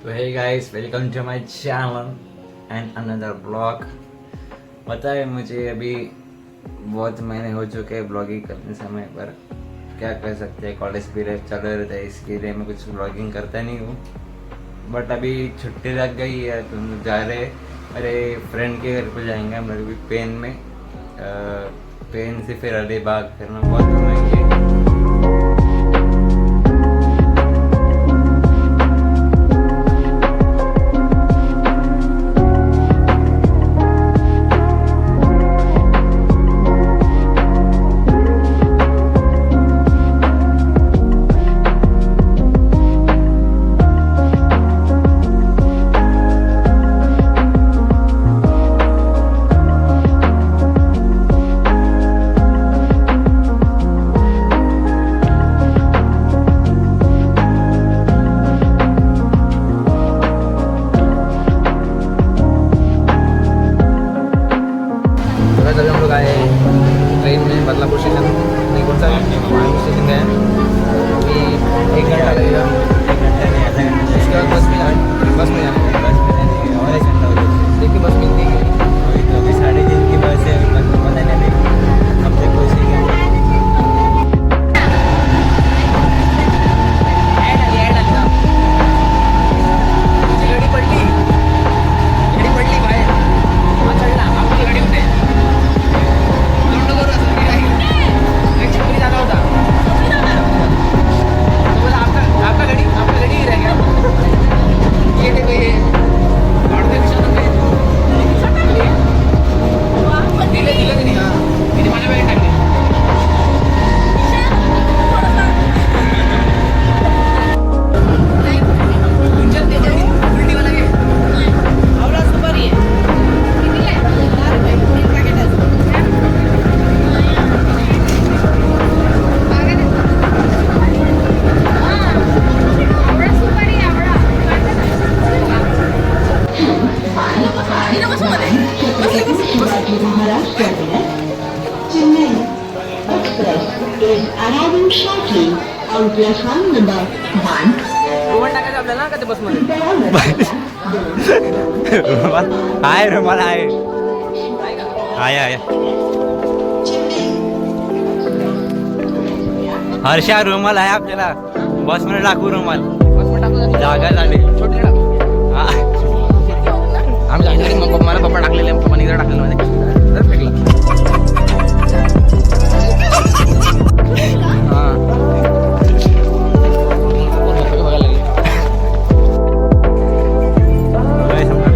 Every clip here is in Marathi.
तो hey guys, welcome to my channel and another blog. पता है मुझे अभी बहुत महीने हो चुके हैं ब्लॉगिंग करने समय, पर क्या कर सकते हैं, कॉलेज पीरियड चल रहे थे, इसके लिए मैं कुछ ब्लॉगिंग करता नहीं हूँ। बट अभी छुट्टी लग गई है तो हम जा रहे मेरे फ्रेंड के घर पे जाएंगे हम लोग भी पेन से फिर अलीबाग करना बहुत घूमेंगे। तभी हम लोग आए ट्रेन में बदलापुर स्टेशन, नहीं कौन सा स्टेशन गए हैं। अभी 1 घंटा लगेगा, उसके बाद बस में जाएंगे और 1 घंटा हो जाएगा। देखिए बस मिलती है तो अभी 3:30 की बस है, पता नहीं कब तक पहुँचेंगे। Arriving shortly on platform number 1. रुमाल टाकायचं आपल्याला ना का ते बसमध्ये आहे रुमाल आहे, आहे हर्षा रुमाल आहे आपल्याला, बसमध्ये टाकू रुमाल, बसमध्ये टाकू जागा झाली. छोटे टाकू. आम्ही जाणार मग मला पप्पा टाकलेले, पप्पाने इकडे टाकलेलं मध्ये जर फेकला.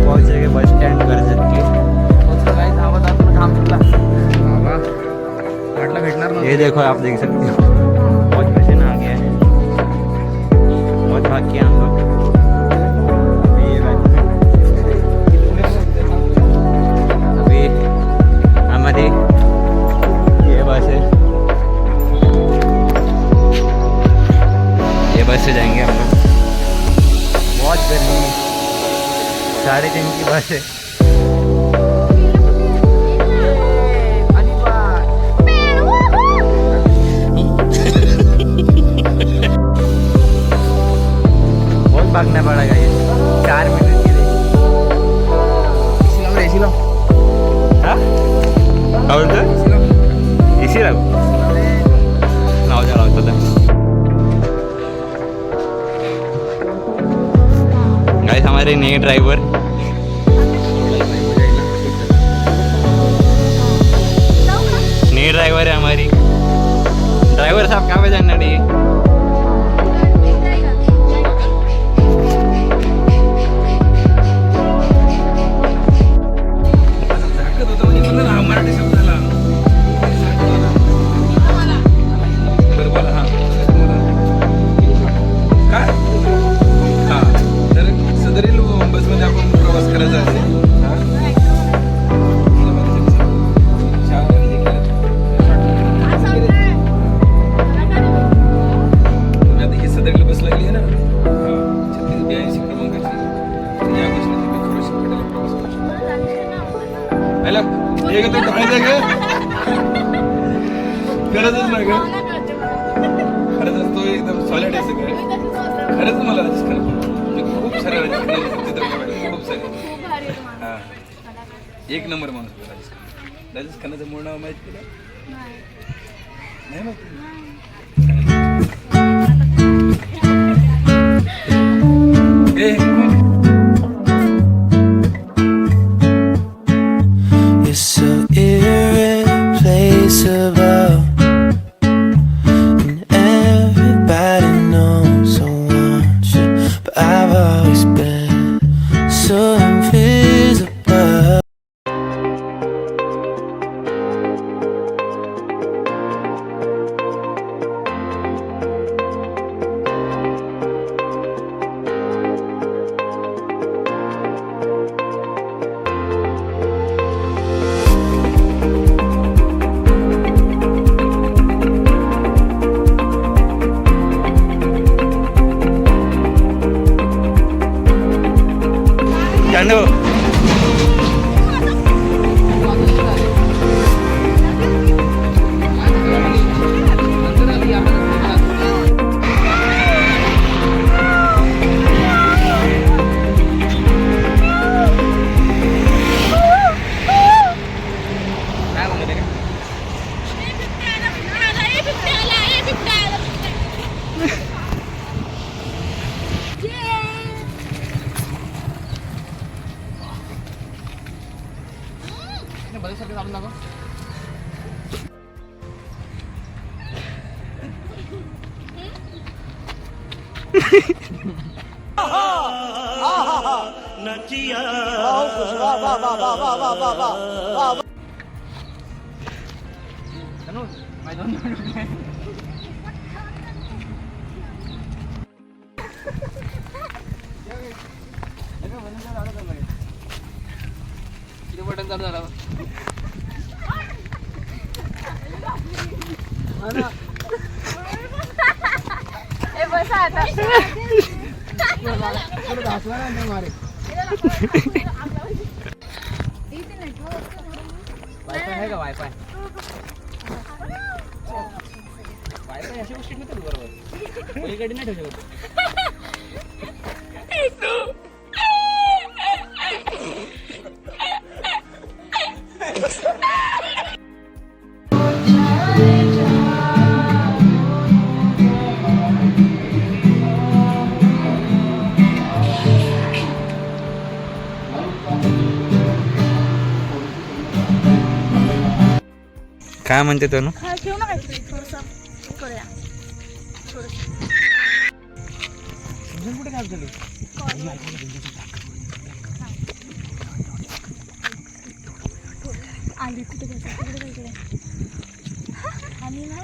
पहुंचे बस स्टैंड कर्जत के. ये देखो, आप देख सकते हो बहुत पेशेंट आ गया है, बहुत भाग किया हम लोग. अभी हमारी ये बस है, ये बस से जाएंगे हम लोग. बहुत गर्मी है, 3:30 की बस है. बहुत भागना पड़ेगा ये 4 मिनट के लिए. एसी लाव. हाँ और इसी लाव लावतो गाइस, हमारे नए ड्राइवर है हमारी. ड्राइवर साहब कहाँ पे जाना है? गरजच नाही का? खरंच तो एकदम सॉलिड आहे सगळं. खरंच मला खूप साऱ्या चित्र खूप सारे खूप भारी आहे तो माणूस. हा कलाकार. एक नंबर माणूस होता राजेश खन्ना. राजेश खन्नाचं मूळ नाव माहिती तुला? नाही. नाही माहिती. You're so irreplaceable, and everybody knows I want you, but I've always been so invisible. गांडव काय म्हणलं ते? बरेचसारखे चालून दाखव. धनु, माझे दोन मिनिटं आहे. किती बटन चालू झाला? ए, बसा आता. इथे नाही, तो असतो बरोबर. वायफाय आहे का वायफाय? वायफाय अशा गोष्टी नाही बरोबर पलीकडे नाही ठेवू शकत. काय म्हणते तनु? हा, ठेवू ना काहीतरी थोडंसं करूया. कुठे काय झाली? आली कुठे घ्यायचं तिकडे इकडे आणि ना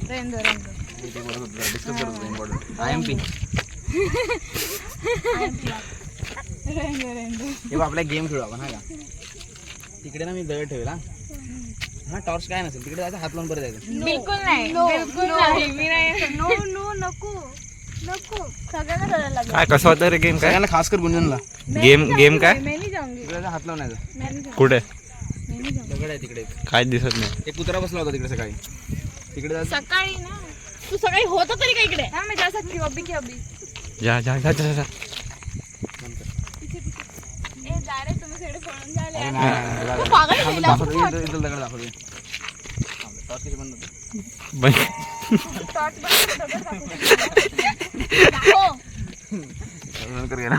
रेंदो डिस्कस करत होतो इम्पॉर्टंट IMP. रेंदो हे बघ, आपला गेम खेळू आपण हा का. तिकडे ना मी दगड ठेवेल हा. हा टॉर्च काय नसेल तिकडे जायचं, हात लावून परत जायचं. बिलकुल नाही, बिलकुल नाही. मी नाही. नो नो नको नको, सगळ्यांना करायला लागेल. काय कसं होतं रे गेम? काय सगळ्यांना खास कर गुंजनला गेम काय? मैं नहीं जाऊंगी. तिकडे जायचं, हात लावून जायचं. मैं नहीं जाऊंगी. कुठे? मैं नहीं जाऊंगी. दगड आहे तिकडे. काय दिसत नाही. एक कुत्रा बसला होता तिकडे सकाळी. तिकडे जायचं. सकाळी ना तू सकाळी होता तरी काय इकडे? हां, मैं जा सकती हूँ अभी की अभी. जा जा जा जा जा. ए जा रे, तुम्ही सगळे पळून झाले. अरे नाही, नाही, तू पागल आहे, हिला दाखवतो, खूप इथं- इथं दगड दाखवतो. टॉर्च किती बंद होतं? बाई, टॉर्च बंद कर, दगड दाखव. दाखव. नंतर गेला.